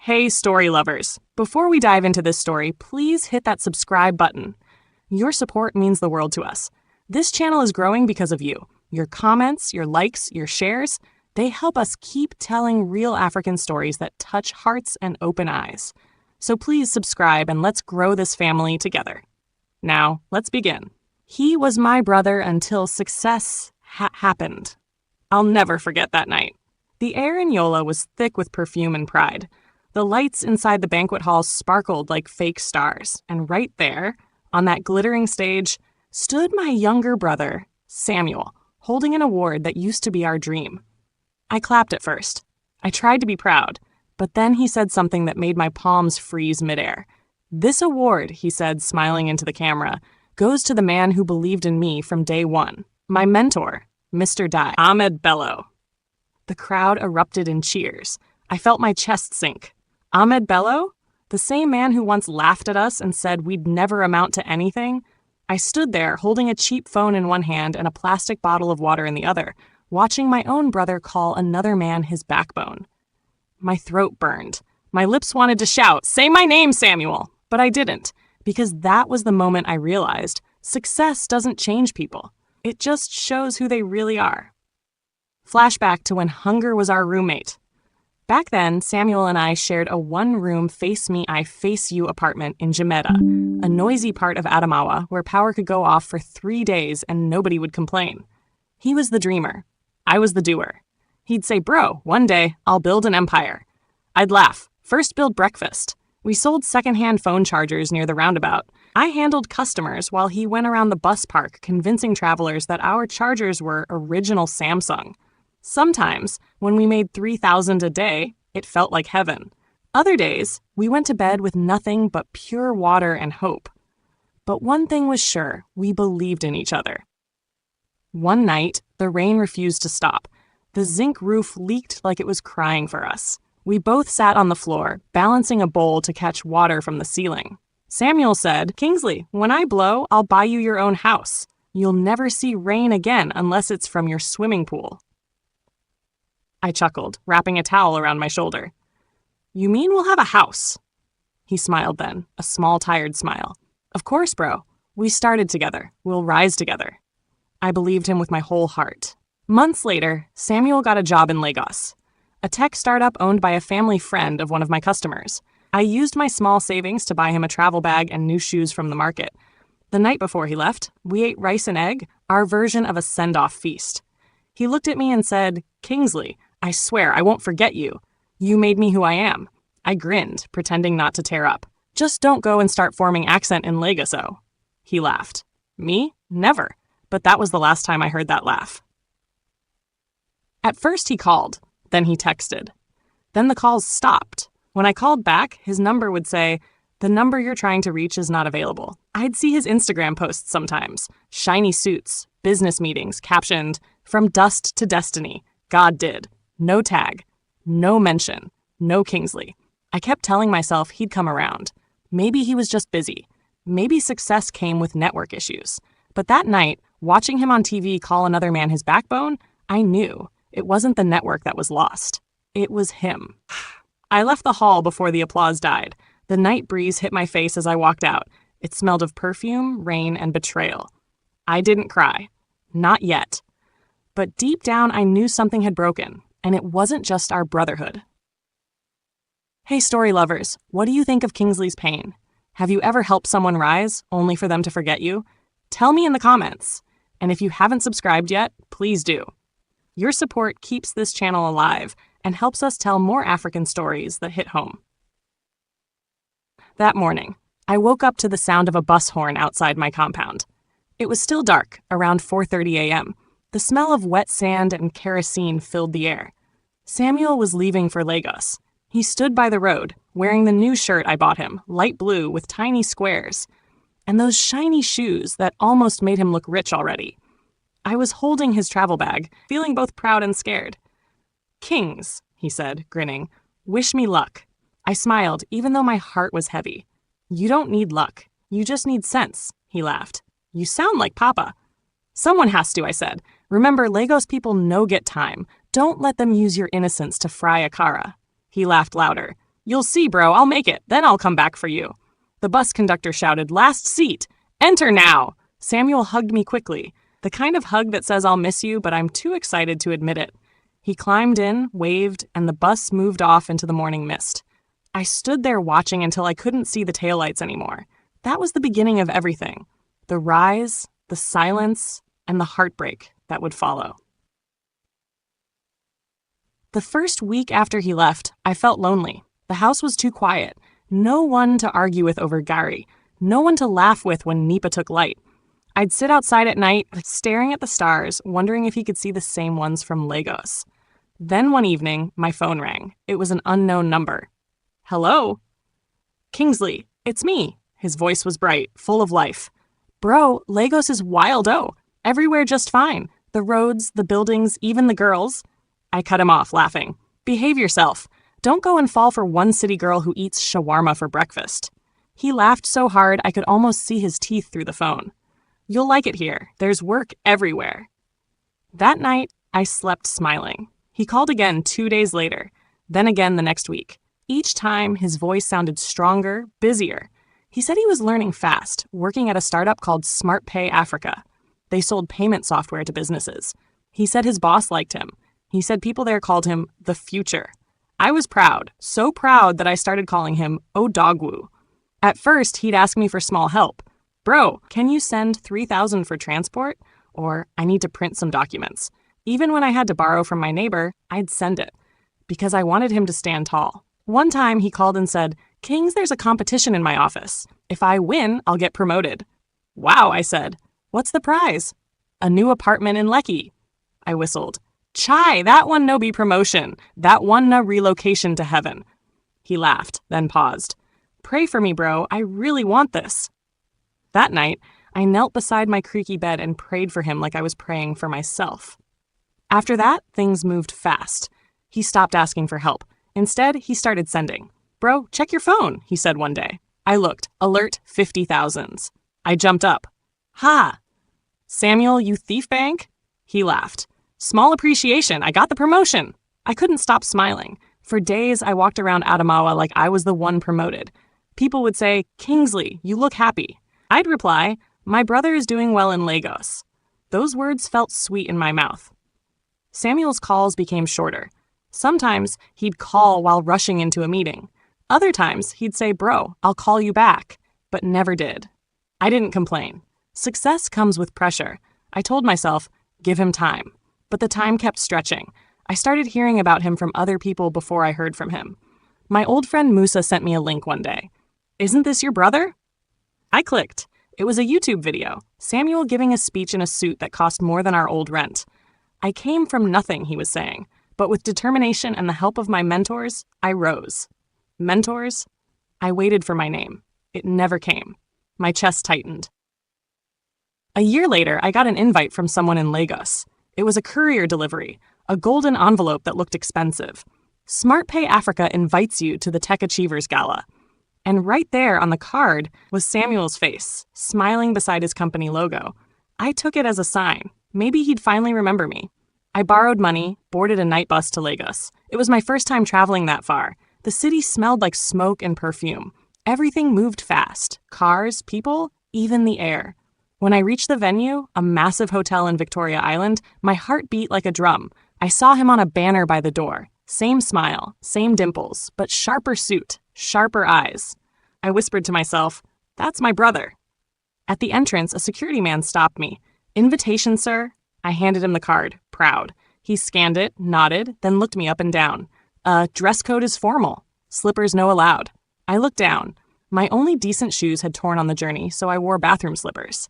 Hey, story lovers. Before we dive into this story, please hit that subscribe button. Your support means the world to us. This channel is growing because of you. Your comments, your likes, your shares, they help us keep telling real African stories that touch hearts and open eyes. So please subscribe and let's grow this family together. Now, let's begin. He was my brother until success happened. I'll never forget that night. The air in Yola was thick with perfume and pride. The lights inside the banquet hall sparkled like fake stars, and right there, on that glittering stage, stood my younger brother, Samuel, holding an award that used to be our dream. I clapped at first. I tried to be proud, but then he said something that made my palms freeze midair. "This award," he said, smiling into the camera, "goes to the man who believed in me from day one, my mentor, Mr. Dai, Ahmed Bello." The crowd erupted in cheers. I felt my chest sink. Ahmed Bello? The same man who once laughed at us and said we'd never amount to anything? I stood there holding a cheap phone in one hand and a plastic bottle of water in the other, watching my own brother call another man his backbone. My throat burned. My lips wanted to shout, "Say my name, Samuel!" But I didn't, because that was the moment I realized success doesn't change people. It just shows who they really are. Flashback to when hunger was our roommate. Back then, Samuel and I shared a one-room face-me-I-face-you apartment in Jameta, a noisy part of Adamawa where power could go off for 3 days and nobody would complain. He was the dreamer. I was the doer. He'd say, "Bro, one day I'll build an empire." I'd laugh. "First build breakfast." We sold secondhand phone chargers near the roundabout. I handled customers while he went around the bus park convincing travelers that our chargers were original Samsung. Sometimes, when we made 3,000 a day, it felt like heaven. Other days, we went to bed with nothing but pure water and hope. But one thing was sure, we believed in each other. One night, the rain refused to stop. The zinc roof leaked like it was crying for us. We both sat on the floor, balancing a bowl to catch water from the ceiling. Samuel said, "Kingsley, when I blow, I'll buy you your own house. You'll never see rain again unless it's from your swimming pool." I chuckled, wrapping a towel around my shoulder. "You mean we'll have a house?" He smiled then, a small, tired smile. "Of course, bro. We started together. We'll rise together." I believed him with my whole heart. Months later, Samuel got a job in Lagos, a tech startup owned by a family friend of one of my customers. I used my small savings to buy him a travel bag and new shoes from the market. The night before he left, we ate rice and egg, our version of a send-off feast. He looked at me and said, "Kingsley, I swear I won't forget you. You made me who I am." I grinned, pretending not to tear up. "Just don't go and start forming accent in Lagos-o." He laughed. Me? Never. But that was the last time I heard that laugh. At first he called, then he texted. Then the calls stopped. When I called back, his number would say, "The number you're trying to reach is not available." I'd see his Instagram posts sometimes. Shiny suits, business meetings, captioned, "From dust to destiny. God did." No tag. No mention. No Kingsley. I kept telling myself he'd come around. Maybe he was just busy. Maybe success came with network issues. But that night, watching him on TV call another man his backbone, I knew it wasn't the network that was lost. It was him. I left the hall before the applause died. The night breeze hit my face as I walked out. It smelled of perfume, rain, and betrayal. I didn't cry. Not yet. But deep down, I knew something had broken, and it wasn't just our brotherhood. Hey, story lovers, what do you think of Kingsley's pain? Have you ever helped someone rise, only for them to forget you? Tell me in the comments. And if you haven't subscribed yet, please do. Your support keeps this channel alive and helps us tell more African stories that hit home. That morning, I woke up to the sound of a bus horn outside my compound. It was still dark, around 4:30 a.m. The smell of wet sand and kerosene filled the air. Samuel was leaving for Lagos. He stood by the road, wearing the new shirt I bought him, light blue with tiny squares, and those shiny shoes that almost made him look rich already. I was holding his travel bag, feeling both proud and scared. "Kings," he said, grinning, "wish me luck." I smiled, even though my heart was heavy. "You don't need luck. You just need sense," he laughed. "You sound like Papa." "Someone has to," I said. "Remember, Lagos people no get time. Don't let them use your innocence to fry a kara." He laughed louder. You'll see, bro, I'll make it. Then I'll come back for you. The bus conductor shouted, "Last seat! Enter now!" Samuel hugged me quickly, the kind of hug that says I'll miss you, but I'm too excited to admit it. He climbed in, waved, and the bus moved off into the morning mist. I stood there watching until I couldn't see the taillights anymore. That was the beginning of everything. The rise, the silence, and the heartbreak that would follow. The first week after he left, I felt lonely. The house was too quiet. No one to argue with over Gary. No one to laugh with when Nipa took light. I'd sit outside at night, staring at the stars, wondering if he could see the same ones from Lagos. Then one evening, my phone rang. It was an unknown number. "Hello?" "Kingsley, it's me." His voice was bright, full of life. "Bro, Lagos is wild-o. Everywhere just fine. The roads, the buildings, even the girls." I cut him off, laughing. "Behave yourself. Don't go and fall for one city girl who eats shawarma for breakfast." He laughed so hard I could almost see his teeth through the phone. "You'll like it here. There's work everywhere." That night, I slept smiling. He called again 2 days later, then again the next week. Each time, his voice sounded stronger, busier. He said he was learning fast, working at a startup called Smart Pay Africa. They sold payment software to businesses. He said his boss liked him. He said people there called him the future. I was proud, so proud that I started calling him Odogwu. At first, he'd ask me for small help. "Bro, can you send 3,000 for transport?" Or, "I need to print some documents." Even when I had to borrow from my neighbor, I'd send it, because I wanted him to stand tall. One time, he called and said, "Kings, there's a competition in my office. If I win, I'll get promoted." "Wow," I said. "What's the prize?" "A new apartment in Lekki." I whistled. "Chai, that one no be promotion. That one na relocation to heaven." He laughed, then paused. "Pray for me, bro. I really want this." That night, I knelt beside my creaky bed and prayed for him like I was praying for myself. After that, things moved fast. He stopped asking for help. Instead, he started sending. "Bro, check your phone," he said one day. I looked. Alert 50,000s. I jumped up. "Ha! Samuel, you thief bank?" He laughed. "Small appreciation. I got the promotion." I couldn't stop smiling. For days, I walked around Adamawa like I was the one promoted. People would say, "Kingsley, you look happy." I'd reply, "My brother is doing well in Lagos." Those words felt sweet in my mouth. Samuel's calls became shorter. Sometimes he'd call while rushing into a meeting. Other times he'd say, "Bro, I'll call you back," but never did. I didn't complain. Success comes with pressure. I told myself, give him time. But the time kept stretching. I started hearing about him from other people before I heard from him. My old friend Musa sent me a link one day. "Isn't this your brother?" I clicked. It was a YouTube video, Samuel giving a speech in a suit that cost more than our old rent. I came from nothing, he was saying, but with determination and the help of my mentors, I rose. Mentors? I waited for my name. It never came. My chest tightened. A year later, I got an invite from someone in Lagos. It was a courier delivery, a golden envelope that looked expensive. Smart Pay Africa invites you to the Tech Achievers Gala. And right there on the card was Samuel's face, smiling beside his company logo. I took it as a sign. Maybe he'd finally remember me. I borrowed money, boarded a night bus to Lagos. It was my first time traveling that far. The city smelled like smoke and perfume. Everything moved fast. Cars, people, even the air. When I reached the venue, a massive hotel in Victoria Island, my heart beat like a drum. I saw him on a banner by the door. Same smile, same dimples, but sharper suit, sharper eyes. I whispered to myself, "That's my brother." At the entrance, a security man stopped me. "Invitation, sir?" I handed him the card, proud. He scanned it, nodded, then looked me up and down. Dress code is formal. Slippers no allowed." I looked down. My only decent shoes had torn on the journey, so I wore bathroom slippers.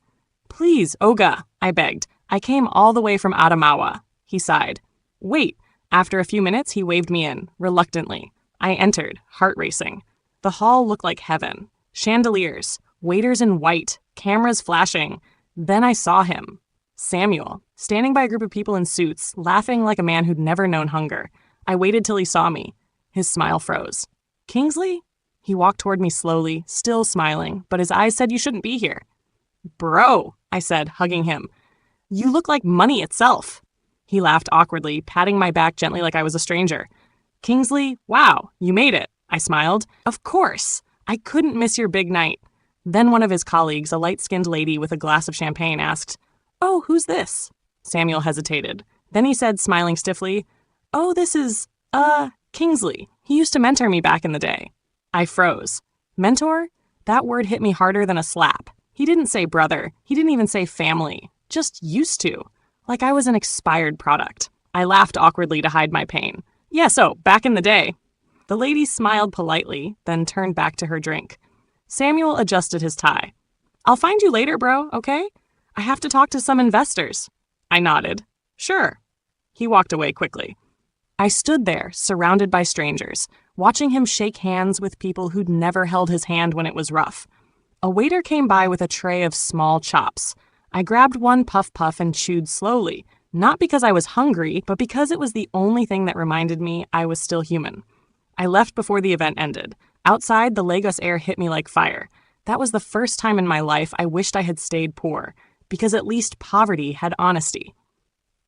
"Please, Oga," I begged. "I came all the way from Adamawa." He sighed. "Wait." After a few minutes, he waved me in, reluctantly. I entered, heart racing. The hall looked like heaven. Chandeliers, waiters in white, cameras flashing. Then I saw him. Samuel, standing by a group of people in suits, laughing like a man who'd never known hunger. I waited till he saw me. His smile froze. "Kingsley?" He walked toward me slowly, still smiling, but his eyes said you shouldn't be here. "Bro," I said, hugging him. "You look like money itself." He laughed awkwardly, patting my back gently like I was a stranger. "Kingsley, wow, you made it. I smiled. Of course. I couldn't miss your big night. Then one of his colleagues, a light-skinned lady with a glass of champagne, asked, "Oh, who's this?" Samuel hesitated. Then he said, smiling stiffly, "Oh, this is, Kingsley. He used to mentor me back in the day." I froze. Mentor? That word hit me harder than a slap. He didn't say brother. He didn't even say family. Just used to. Like I was an expired product. I laughed awkwardly to hide my pain. "Yeah, so, back in the day." The lady smiled politely, then turned back to her drink. Samuel adjusted his tie. "I'll find you later, bro, okay? I have to talk to some investors." I nodded. "Sure." He walked away quickly. I stood there, surrounded by strangers, watching him shake hands with people who'd never held his hand when it was rough. A waiter came by with a tray of small chops. I grabbed one puff and chewed slowly, not because I was hungry, but because it was the only thing that reminded me I was still human. I left before the event ended. Outside, the Lagos air hit me like fire. That was the first time in my life I wished I had stayed poor, because at least poverty had honesty.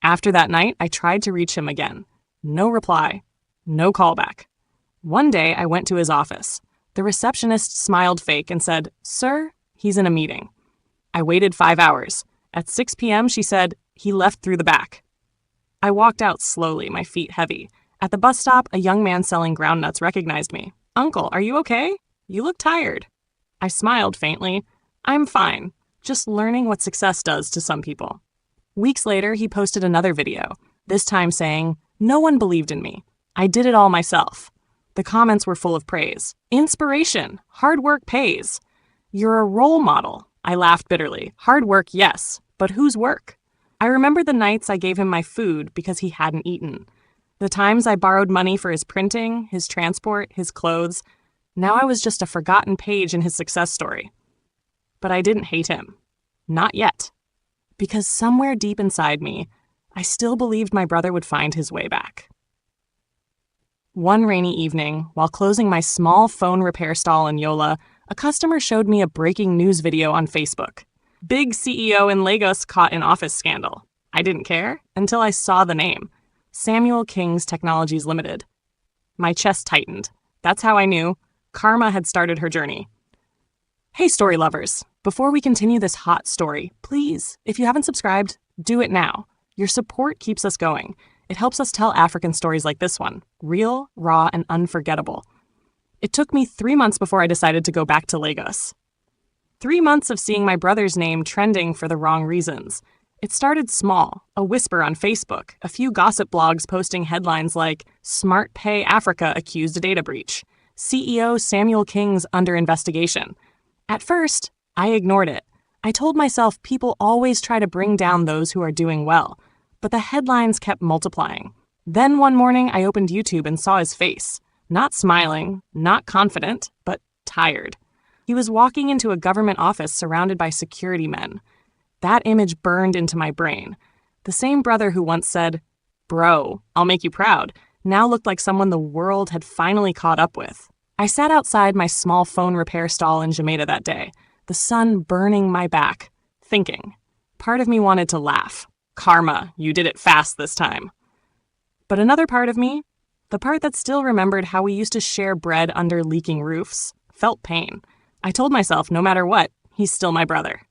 After that night, I tried to reach him again. No reply. No callback. One day, I went to his office. The receptionist smiled fake and said, "Sir, he's in a meeting." I waited 5 hours. At 6 p.m., she said, "He left through the back." I walked out slowly, my feet heavy. At the bus stop, a young man selling groundnuts recognized me. "Uncle, are you okay? You look tired." I smiled faintly. "I'm fine. Just learning what success does to some people." Weeks later, he posted another video, this time saying, "No one believed in me. I did it all myself." The comments were full of praise. "Inspiration. Hard work pays." "You're a role model." I laughed bitterly. "Hard work, yes, but whose work?" I remember the nights I gave him my food because he hadn't eaten. The times I borrowed money for his printing, his transport, his clothes. Now I was just a forgotten page in his success story. But I didn't hate him. Not yet. Because somewhere deep inside me, I still believed my brother would find his way back. One rainy evening, while closing my small phone repair stall in Yola, a customer showed me a breaking news video on Facebook. Big CEO in Lagos caught in office scandal. I didn't care until I saw the name. Samuel King's Technologies Limited. My chest tightened. That's how I knew karma had started her journey. Hey, story lovers. Before we continue this hot story, please, if you haven't subscribed, do it now. Your support keeps us going. It helps us tell African stories like this one, real, raw, and unforgettable. It took me 3 months before I decided to go back to Lagos. 3 months of seeing my brother's name trending for the wrong reasons. It started small, a whisper on Facebook, a few gossip blogs posting headlines like, "Smart Pay Africa accused of data breach," "CEO Samuel King's under investigation." At first, I ignored it. I told myself people always try to bring down those who are doing well, but the headlines kept multiplying. Then one morning, I opened YouTube and saw his face. Not smiling, not confident, but tired. He was walking into a government office surrounded by security men. That image burned into my brain. The same brother who once said, "Bro, I'll make you proud," now looked like someone the world had finally caught up with. I sat outside my small phone repair stall in Jamaica that day, the sun burning my back, thinking. Part of me wanted to laugh. Karma, you did it fast this time. But another part of me, the part that still remembered how we used to share bread under leaking roofs, felt pain. I told myself, no matter what, he's still my brother.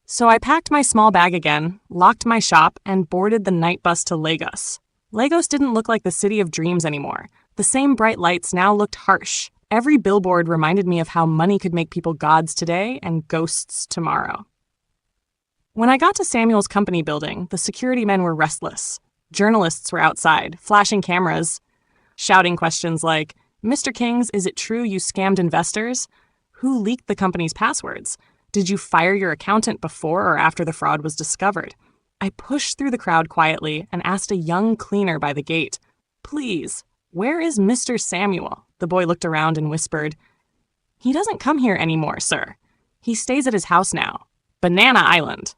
So I packed my small bag again, locked my shop, and boarded the night bus to Lagos. Lagos didn't look like the city of dreams anymore. The same bright lights now looked harsh. Every billboard reminded me of how money could make people gods today and ghosts tomorrow. When I got to Samuel's company building, the security men were restless. Journalists were outside, flashing cameras, shouting questions like, "Mr. Kings, is it true you scammed investors? Who leaked the company's passwords? Did you fire your accountant before or after the fraud was discovered?" I pushed through the crowd quietly and asked a young cleaner by the gate, "Please, where is Mr. Samuel?" The boy looked around and whispered, "He doesn't come here anymore, sir. He stays at his house now. Banana Island."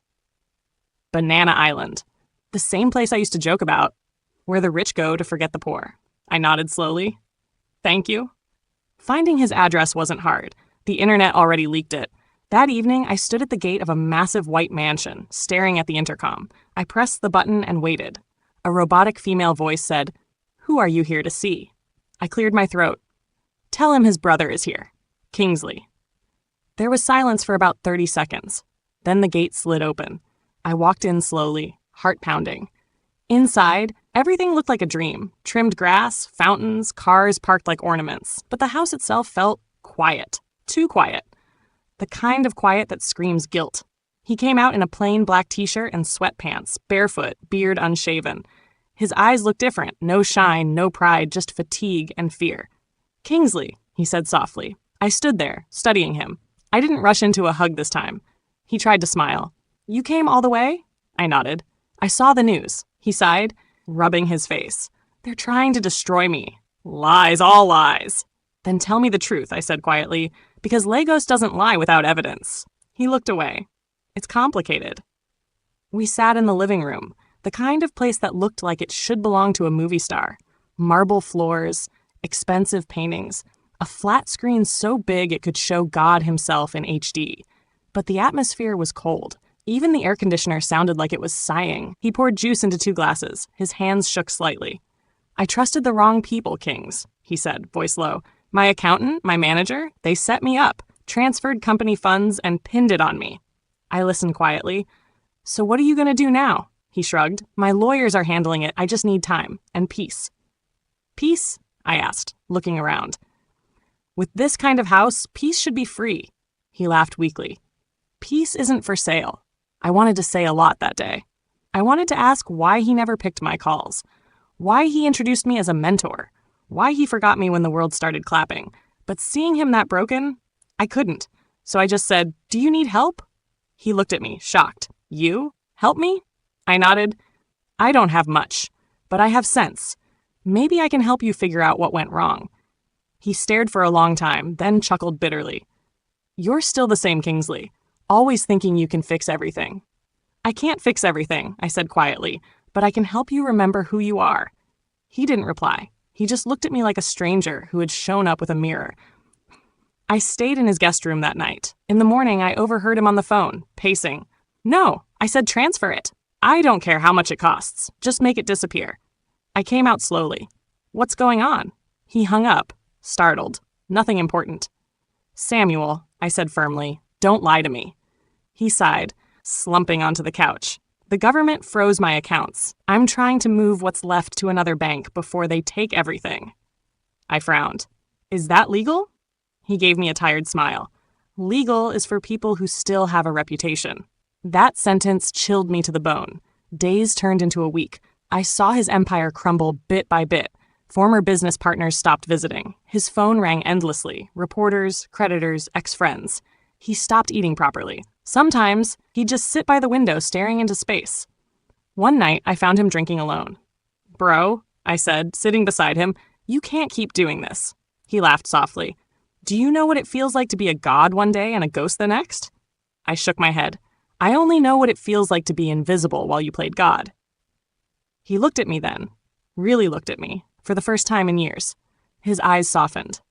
Banana Island. The same place I used to joke about, where the rich go to forget the poor. I nodded slowly. "Thank you." Finding his address wasn't hard. The internet already leaked it. That evening, I stood at the gate of a massive white mansion, staring at the intercom. I pressed the button and waited. A robotic female voice said, "Who are you here to see?" I cleared my throat. Tell him his brother is here. Kingsley. There was silence for about 30 seconds. Then the gate slid open. I walked in slowly, heart pounding. Inside, everything looked like a dream. Trimmed grass, fountains, cars parked like ornaments. But the house itself felt quiet. Too quiet. The kind of quiet that screams guilt. He came out in a plain black t-shirt and sweatpants, barefoot, beard unshaven. His eyes looked different. No shine, no pride, just fatigue and fear. Kingsley, he said softly. I stood there, studying him. I didn't rush into a hug this time. He tried to smile. You came all the way? I nodded. I saw the news. He sighed, rubbing his face. They're trying to destroy me. Lies, all lies. Then tell me the truth, I said quietly, because Lagos doesn't lie without evidence. He looked away. It's complicated. We sat in the living room, the kind of place that looked like it should belong to a movie star. Marble floors, expensive paintings, a flat screen so big it could show God himself in HD. But the atmosphere was cold. Even the air conditioner sounded like it was sighing. He poured juice into 2 glasses. His hands shook slightly. I trusted the wrong people, Kings, he said, voice low. My accountant, my manager, they set me up, transferred company funds, and pinned it on me. I listened quietly. So what are you going to do now? He shrugged. My lawyers are handling it. I just need time and peace. Peace? I asked, looking around. With this kind of house, peace should be free. He laughed weakly. Peace isn't for sale. I wanted to say a lot that day. I wanted to ask why he never picked my calls, why he introduced me as a mentor, why he forgot me when the world started clapping. But seeing him that broken, I couldn't. So I just said, do you need help? He looked at me, shocked. You? Help me? I nodded. I don't have much, but I have sense. Maybe I can help you figure out what went wrong. He stared for a long time, then chuckled bitterly. You're still the same Kingsley. Always thinking you can fix everything. I can't fix everything, I said quietly, but I can help you remember who you are. He didn't reply. He just looked at me like a stranger who had shown up with a mirror. I stayed in his guest room that night. In the morning, I overheard him on the phone, pacing. No, I said transfer it. I don't care how much it costs. Just make it disappear. I came out slowly. What's going on? He hung up, startled. Nothing important. Samuel, I said firmly, don't lie to me. He sighed, slumping onto the couch. The government froze my accounts. I'm trying to move what's left to another bank before they take everything. I frowned. Is that legal? He gave me a tired smile. Legal is for people who still have a reputation. That sentence chilled me to the bone. Days turned into a week. I saw his empire crumble bit by bit. Former business partners stopped visiting. His phone rang endlessly. Reporters, creditors, ex-friends. He stopped eating properly. Sometimes, he'd just sit by the window staring into space. One night, I found him drinking alone. Bro, I said, sitting beside him, you can't keep doing this. He laughed softly. Do you know what it feels like to be a god one day and a ghost the next? I shook my head. I only know what it feels like to be invisible while you played God. He looked at me then, really looked at me, for the first time in years. His eyes softened.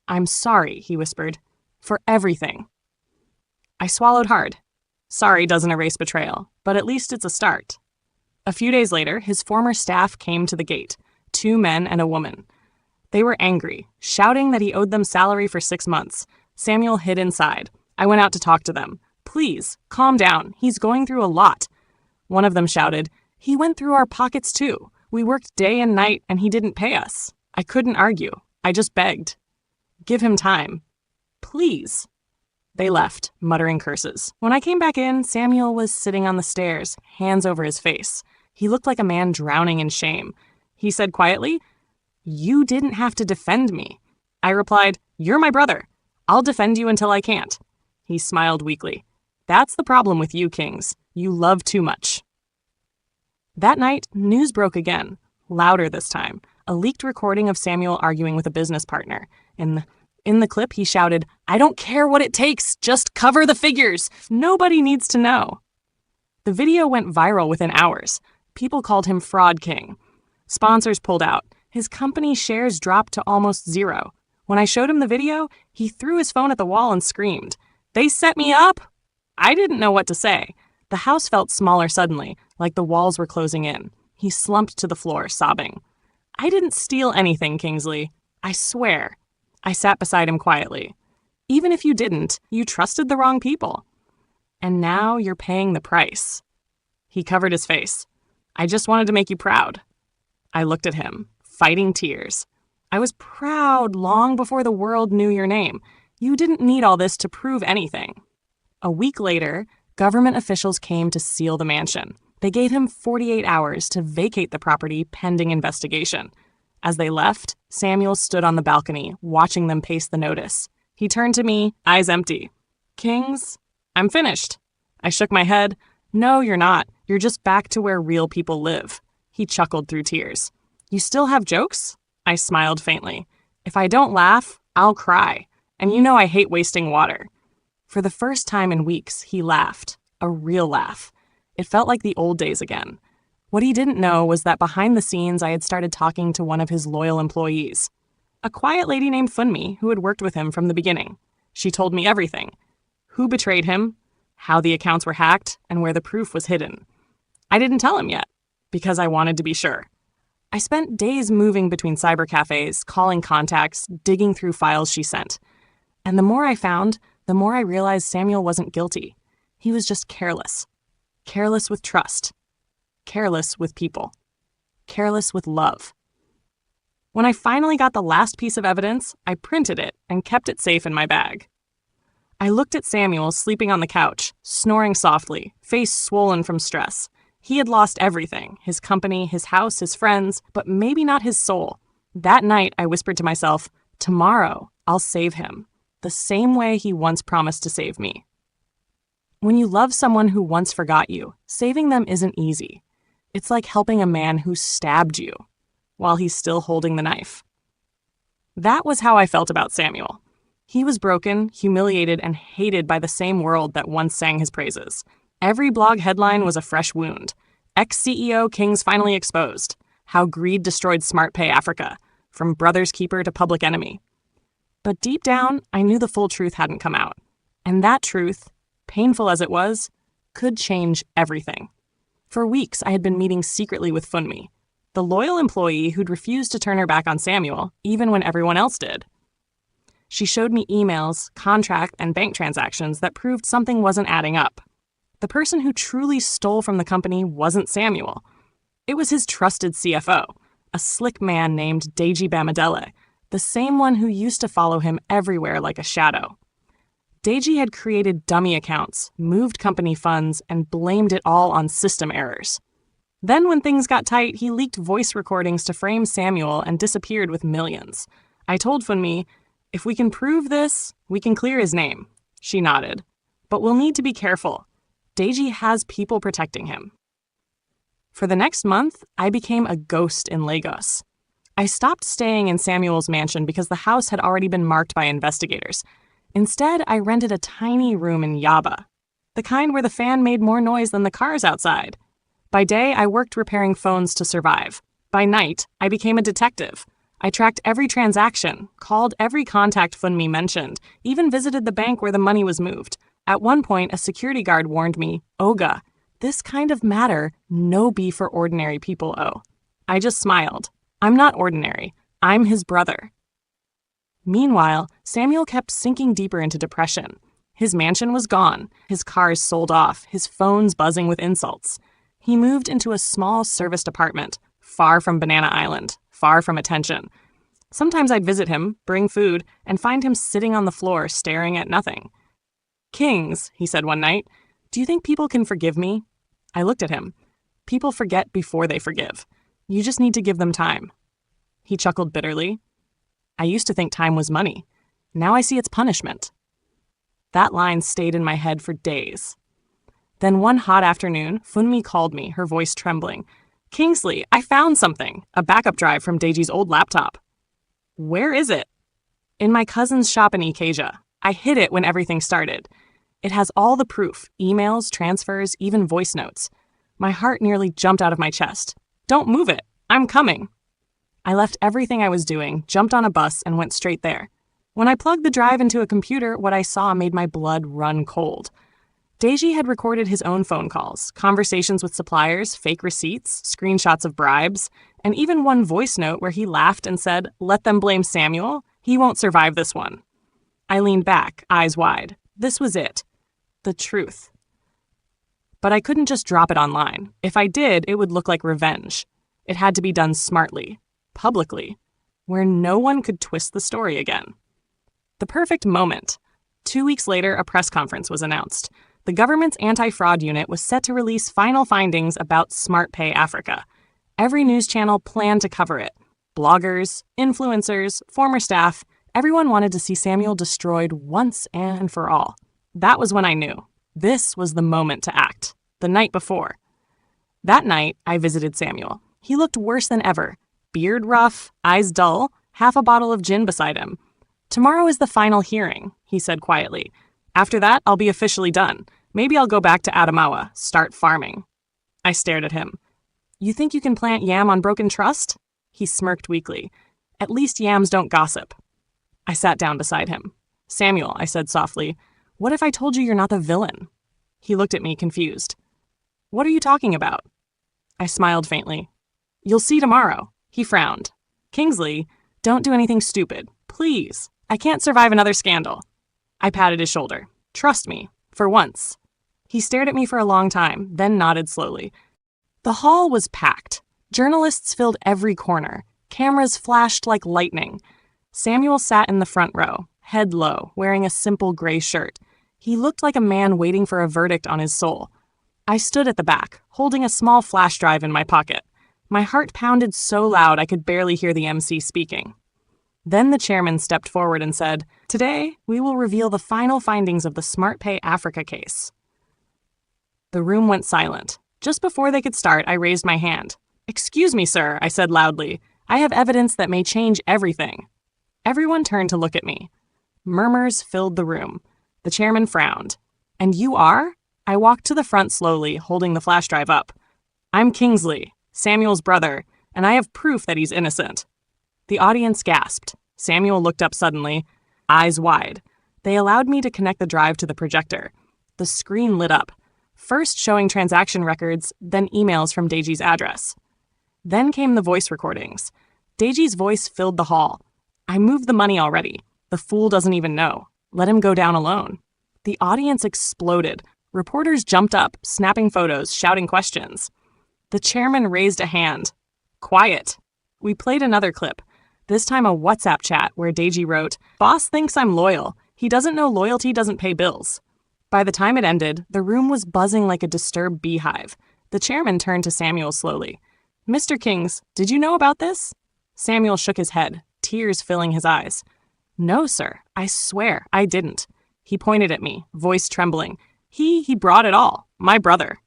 I'm sorry, he whispered, for everything. I swallowed hard. Sorry doesn't erase betrayal, but at least it's a start. A few days later, his former staff came to the gate, 2 men and a woman. They were angry, shouting that he owed them salary for 6 months. Samuel hid inside. I went out to talk to them. Please, calm down. He's going through a lot. One of them shouted, he went through our pockets too. We worked day and night and he didn't pay us. I couldn't argue. I just begged. Give him time. Please. They left, muttering curses. When I came back in, Samuel was sitting on the stairs, hands over his face. He looked like a man drowning in shame. He said quietly, you didn't have to defend me. I replied, you're my brother. I'll defend you until I can't. He smiled weakly. That's the problem with you, Kings. You love too much. That night, news broke again, louder this time. A leaked recording of Samuel arguing with a business partner. In the clip, he shouted, I don't care what it takes, just cover the figures. Nobody needs to know. The video went viral within hours. People called him Fraud King. Sponsors pulled out. His company shares dropped to almost 0. When I showed him the video, he threw his phone at the wall and screamed, They set me up! I didn't know what to say. The house felt smaller suddenly, like the walls were closing in. He slumped to the floor, sobbing. I didn't steal anything, Kingsley. I swear. I sat beside him quietly. Even if you didn't, you trusted the wrong people. And now you're paying the price. He covered his face. I just wanted to make you proud. I looked at him, fighting tears. I was proud long before the world knew your name. You didn't need all this to prove anything. A week later, government officials came to seal the mansion. They gave him 48 hours to vacate the property pending investigation. As they left, Samuel stood on the balcony, watching them paste the notice. He turned to me, eyes empty. Kings, I'm finished. I shook my head. No, you're not. You're just back to where real people live. He chuckled through tears. You still have jokes? I smiled faintly. If I don't laugh, I'll cry. And you know I hate wasting water. For the first time in weeks, he laughed. A real laugh. It felt like the old days again. What he didn't know was that behind the scenes, I had started talking to one of his loyal employees. A quiet lady named Funmi, who had worked with him from the beginning. She told me everything. Who betrayed him, how the accounts were hacked, and where the proof was hidden. I didn't tell him yet, because I wanted to be sure. I spent days moving between cyber cafes, calling contacts, digging through files she sent. And the more I found, the more I realized Samuel wasn't guilty. He was just careless. Careless with trust. Careless with people. Careless with love. When I finally got the last piece of evidence, I printed it and kept it safe in my bag. I looked at Samuel sleeping on the couch, snoring softly, face swollen from stress. He had lost everything, his company, his house, his friends, but maybe not his soul. That night, I whispered to myself, tomorrow, I'll save him, the same way he once promised to save me. When you love someone who once forgot you, saving them isn't easy. It's like helping a man who stabbed you while he's still holding the knife. That was how I felt about Samuel. He was broken, humiliated, and hated by the same world that once sang his praises. Every blog headline was a fresh wound. Ex-CEO Kings finally exposed. How greed destroyed SmartPay Africa. From brother's keeper to public enemy. But deep down, I knew the full truth hadn't come out. And that truth, painful as it was, could change everything. For weeks, I had been meeting secretly with Funmi, the loyal employee who'd refused to turn her back on Samuel, even when everyone else did. She showed me emails, contract, and bank transactions that proved something wasn't adding up. The person who truly stole from the company wasn't Samuel. It was his trusted CFO, a slick man named Deji Bamidele, the same one who used to follow him everywhere like a shadow. Deji had created dummy accounts, moved company funds, and blamed it all on system errors. Then when things got tight, he leaked voice recordings to frame Samuel and disappeared with millions. I told Funmi, if we can prove this, we can clear his name. She nodded. But we'll need to be careful. Deji has people protecting him. For the next month, I became a ghost in Lagos. I stopped staying in Samuel's mansion because the house had already been marked by investigators. Instead, I rented a tiny room in Yaba, the kind where the fan made more noise than the cars outside. By day, I worked repairing phones to survive. By night, I became a detective. I tracked every transaction, called every contact Funmi mentioned, even visited the bank where the money was moved. At one point, a security guard warned me, Oga, this kind of matter no beef for ordinary people owe. I just smiled. I'm not ordinary. I'm his brother. Meanwhile, Samuel kept sinking deeper into depression. His mansion was gone, his cars sold off, his phones buzzing with insults. He moved into a small serviced apartment, far from Banana Island, far from attention. Sometimes I'd visit him, bring food, and find him sitting on the floor staring at nothing. Kings, he said one night, do you think people can forgive me? I looked at him. People forget before they forgive. You just need to give them time. He chuckled bitterly. I used to think time was money. Now I see it's punishment. That line stayed in my head for days. Then one hot afternoon, Funmi called me, her voice trembling. Kingsley, I found something, a backup drive from Deji's old laptop. Where is it? In my cousin's shop in Ikeja. I hid it when everything started. It has all the proof, emails, transfers, even voice notes. My heart nearly jumped out of my chest. Don't move it. I'm coming. I left everything I was doing, jumped on a bus, and went straight there. When I plugged the drive into a computer, what I saw made my blood run cold. Deji had recorded his own phone calls, conversations with suppliers, fake receipts, screenshots of bribes, and even one voice note where he laughed and said, "Let them blame Samuel," He won't survive this one. I leaned back, eyes wide. This was it. The truth. But I couldn't just drop it online. If I did, it would look like revenge. It had to be done smartly, publicly, where no one could twist the story again. The perfect moment. 2 weeks later, a press conference was announced. The government's anti-fraud unit was set to release final findings about SmartPay Africa. Every news channel planned to cover it. Bloggers, influencers, former staff, everyone wanted to see Samuel destroyed once and for all. That was when I knew. This was the moment to act. The night before. That night, I visited Samuel. He looked worse than ever. Beard rough, eyes dull, half a bottle of gin beside him. "Tomorrow is the final hearing," he said quietly. "After that, I'll be officially done. Maybe I'll go back to Adamawa, start farming." I stared at him. "You think you can plant yam on broken trust?" He smirked weakly. "At least yams don't gossip." I sat down beside him. "Samuel," I said softly, "what if I told you you're not the villain?" He looked at me, confused. "What are you talking about?" I smiled faintly. "You'll see tomorrow." He frowned. "Kingsley, don't do anything stupid. Please. I can't survive another scandal." I patted his shoulder. "Trust me. For once." He stared at me for a long time, then nodded slowly. The hall was packed. Journalists filled every corner. Cameras flashed like lightning. Samuel sat in the front row, head low, wearing a simple gray shirt. He looked like a man waiting for a verdict on his soul. I stood at the back, holding a small flash drive in my pocket. My heart pounded so loud I could barely hear the MC speaking. Then the chairman stepped forward and said, "Today, we will reveal the final findings of the SmartPay Africa case." The room went silent. Just before they could start, I raised my hand. "Excuse me, sir," I said loudly. "I have evidence that may change everything." Everyone turned to look at me. Murmurs filled the room. The chairman frowned. "And you are?" I walked to the front slowly, holding the flash drive up. "I'm Kingsley, Samuel's brother, and I have proof that he's innocent." The audience gasped. Samuel looked up suddenly, eyes wide. They allowed me to connect the drive to the projector. The screen lit up, first showing transaction records, then emails from Deji's address. Then came the voice recordings. Deji's voice filled the hall. "I moved the money already. The fool doesn't even know. Let him go down alone." The audience exploded. Reporters jumped up, snapping photos, shouting questions. The chairman raised a hand. "Quiet." We played another clip, this time a WhatsApp chat where Deji wrote, "Boss thinks I'm loyal. He doesn't know loyalty doesn't pay bills." By the time it ended, the room was buzzing like a disturbed beehive. The chairman turned to Samuel slowly. "Mr. Kings, did you know about this?" Samuel shook his head, tears filling his eyes. "No, sir. I swear, I didn't." He pointed at me, voice trembling. He brought it all. My brother."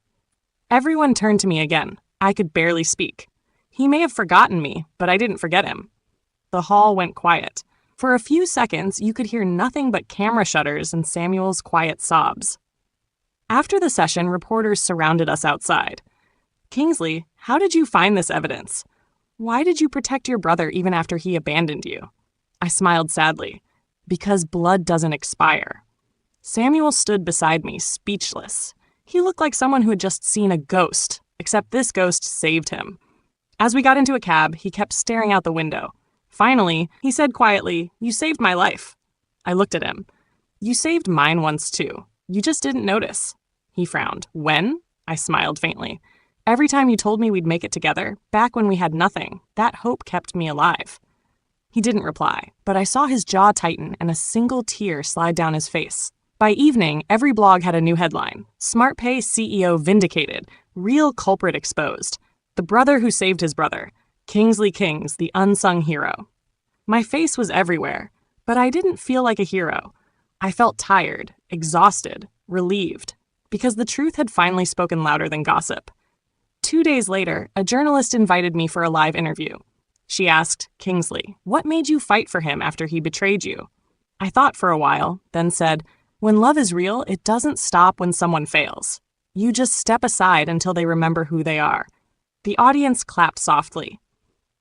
Everyone turned to me again. I could barely speak. He may have forgotten me, but I didn't forget him. The hall went quiet. For a few seconds, you could hear nothing but camera shutters and Samuel's quiet sobs. After the session, reporters surrounded us outside. "Kingsley, how did you find this evidence? Why did you protect your brother even after he abandoned you?" I smiled sadly. "Because blood doesn't expire." Samuel stood beside me, speechless. He looked like someone who had just seen a ghost, except this ghost saved him. As we got into a cab, he kept staring out the window. Finally, he said quietly, "You saved my life." I looked at him. "You saved mine once too. You just didn't notice." He frowned. "When?" I smiled faintly. "Every time you told me we'd make it together, back when we had nothing, that hope kept me alive." He didn't reply, but I saw his jaw tighten and a single tear slide down his face. By evening, every blog had a new headline. SmartPay CEO vindicated. Real culprit exposed. The brother who saved his brother. Kingsley Kings, the unsung hero. My face was everywhere, but I didn't feel like a hero. I felt tired, exhausted, relieved, because the truth had finally spoken louder than gossip. 2 days later, a journalist invited me for a live interview. She asked, "Kingsley, what made you fight for him after he betrayed you?" I thought for a while, then said, "When love is real, it doesn't stop when someone fails. You just step aside until they remember who they are." The audience clapped softly.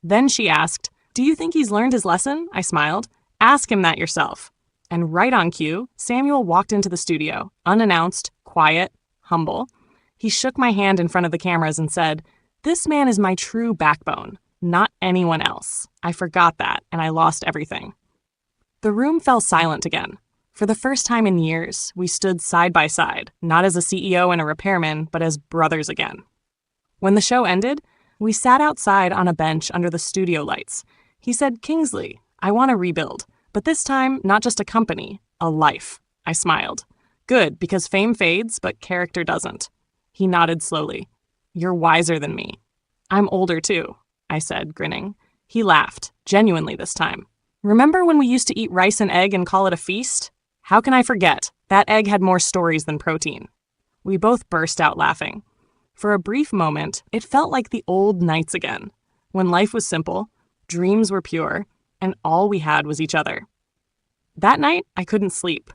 Then she asked, "Do you think he's learned his lesson?" I smiled. "Ask him that yourself." And right on cue, Samuel walked into the studio, unannounced, quiet, humble. He shook my hand in front of the cameras and said, "This man is my true backbone, not anyone else. I forgot that, and I lost everything." The room fell silent again. For the first time in years, we stood side by side, not as a CEO and a repairman, but as brothers again. When the show ended, we sat outside on a bench under the studio lights. He said, "Kingsley, I want to rebuild, but this time, not just a company, a life." I smiled. "Good, because fame fades, but character doesn't." He nodded slowly. "You're wiser than me." "I'm older too," I said, grinning. He laughed, genuinely this time. "Remember when we used to eat rice and egg and call it a feast? How can I forget? That egg had more stories than protein." We both burst out laughing. For a brief moment, it felt like the old nights again, when life was simple, dreams were pure, and all we had was each other. That night, I couldn't sleep.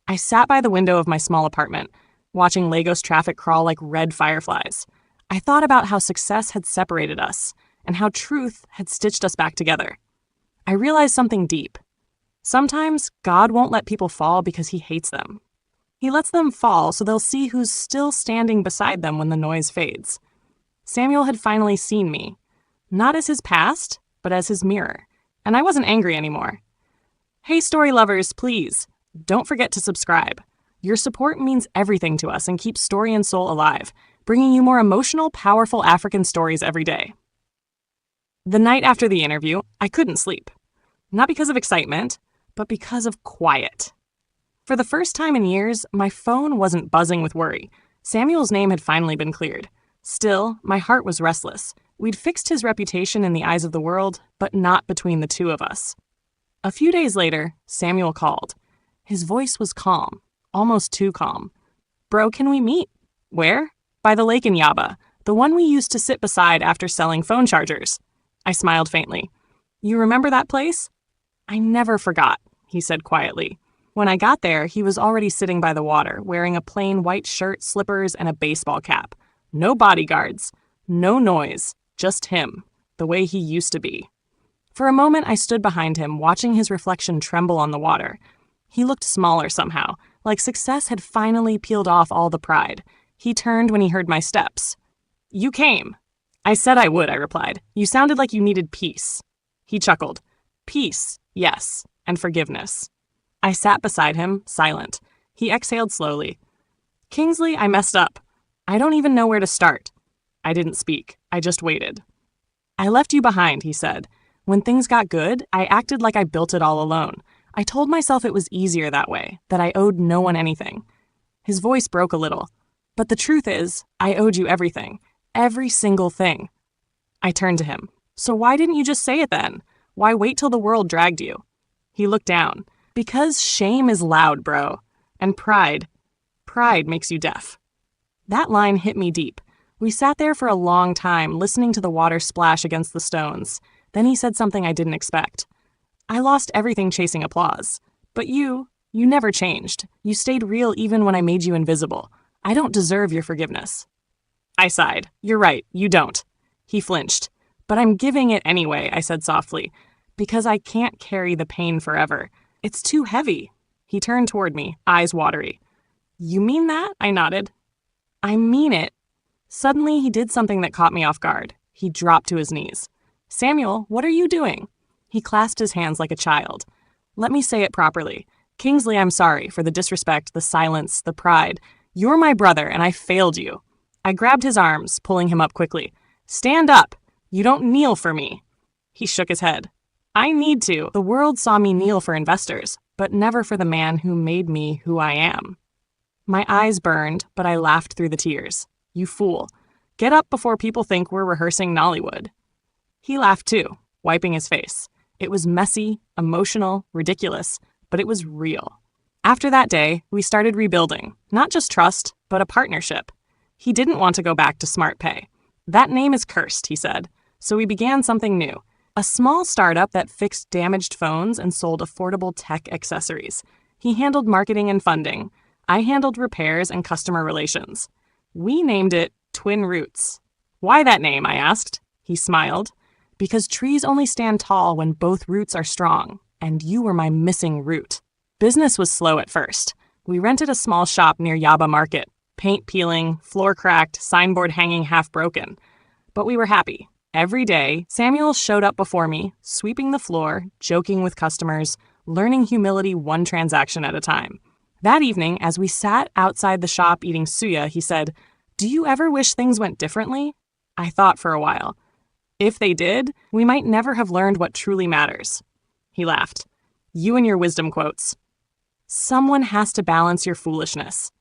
I sat by the window of my small apartment, watching Lagos traffic crawl like red fireflies. I thought about how success had separated us, and how truth had stitched us back together. I realized something deep. Sometimes God won't let people fall because he hates them. He lets them fall so they'll see who's still standing beside them when the noise fades. Samuel had finally seen me, not as his past, but as his mirror, and I wasn't angry anymore. Hey, story lovers, please, don't forget to subscribe. Your support means everything to us and keeps Story and Soul alive, bringing you more emotional, powerful African stories every day. The night after the interview, I couldn't sleep. Not because of excitement, but because of quiet. For the first time in years, my phone wasn't buzzing with worry. Samuel's name had finally been cleared. Still, my heart was restless. We'd fixed his reputation in the eyes of the world, but not between the two of us. A few days later, Samuel called. His voice was calm, almost too calm. "Bro, can we meet?" "Where?" "By the lake in Yaba, the one we used to sit beside after selling phone chargers." I smiled faintly. "You remember that place?" "I never forgot," he said quietly. When I got there, he was already sitting by the water, wearing a plain white shirt, slippers, and a baseball cap. No bodyguards, no noise, just him, the way he used to be. For a moment, I stood behind him, watching his reflection tremble on the water. He looked smaller somehow, like success had finally peeled off all the pride. He turned when he heard my steps. "You came." "I said I would," I replied. "You sounded like you needed peace." He chuckled. "Peace, yes, and forgiveness." I sat beside him, silent. He exhaled slowly. "Kingsley, I messed up. I don't even know where to start." I didn't speak. I just waited. "I left you behind," he said. "When things got good, I acted like I built it all alone. I told myself it was easier that way, that I owed no one anything." His voice broke a little. "But the truth is, I owed you everything. Every single thing." I turned to him. "So why didn't you just say it then? Why wait till the world dragged you?" He looked down. "Because shame is loud, bro. And pride makes you deaf." That line hit me deep. We sat there for a long time, listening to the water splash against the stones. Then he said something I didn't expect. "I lost everything chasing applause. But you never changed. You stayed real even when I made you invisible. I don't deserve your forgiveness." I sighed. "You're right, you don't." He flinched. "But I'm giving it anyway," I said softly, "because I can't carry the pain forever. It's too heavy." He turned toward me, eyes watery. "You mean that?" I nodded. "I mean it." Suddenly, he did something that caught me off guard. He dropped to his knees. "Samuel, what are you doing?" He clasped his hands like a child. "Let me say it properly. Kingsley, I'm sorry for the disrespect, the silence, the pride. You're my brother, and I failed you." I grabbed his arms, pulling him up quickly. "Stand up. You don't kneel for me." He shook his head. "I need to. The world saw me kneel for investors, but never for the man who made me who I am." My eyes burned, but I laughed through the tears. "You fool. Get up before people think we're rehearsing Nollywood." He laughed too, wiping his face. It was messy, emotional, ridiculous, but it was real. After that day, we started rebuilding, not just trust, but a partnership. He didn't want to go back to Smart Pay. "That name is cursed," he said. So we began something new. A small startup that fixed damaged phones and sold affordable tech accessories. He handled marketing and funding. I handled repairs and customer relations. We named it Twin Roots. "Why that name?" I asked. He smiled. "Because trees only stand tall when both roots are strong, and you were my missing root." Business was slow at first. We rented a small shop near Yaba Market. Paint peeling, floor cracked, signboard hanging half broken. But we were happy. Every day, Samuel showed up before me, sweeping the floor, joking with customers, learning humility one transaction at a time. That evening, as we sat outside the shop eating suya, he said, "Do you ever wish things went differently?" I thought for a while. If they did, we might never have learned what truly matters. He laughed. "You and your wisdom quotes." Someone has to balance your foolishness.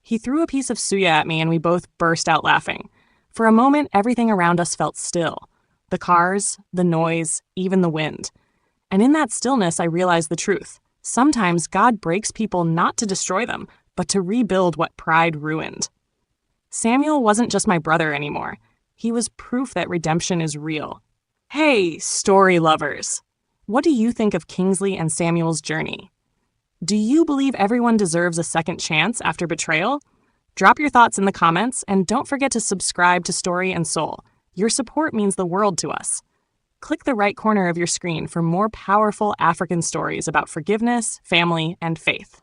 He threw a piece of suya at me and we both burst out laughing. For a moment, everything around us felt still. The cars, the noise, even the wind. And in that stillness, I realized the truth. Sometimes God breaks people not to destroy them, but to rebuild what pride ruined. Samuel wasn't just my brother anymore. He was proof that redemption is real. Hey, story lovers! What do you think of Kingsley and Samuel's journey? Do you believe everyone deserves a second chance after betrayal? Drop your thoughts in the comments, and don't forget to subscribe to Story and Soul. Your support means the world to us. Click the right corner of your screen for more powerful African stories about forgiveness, family, and faith.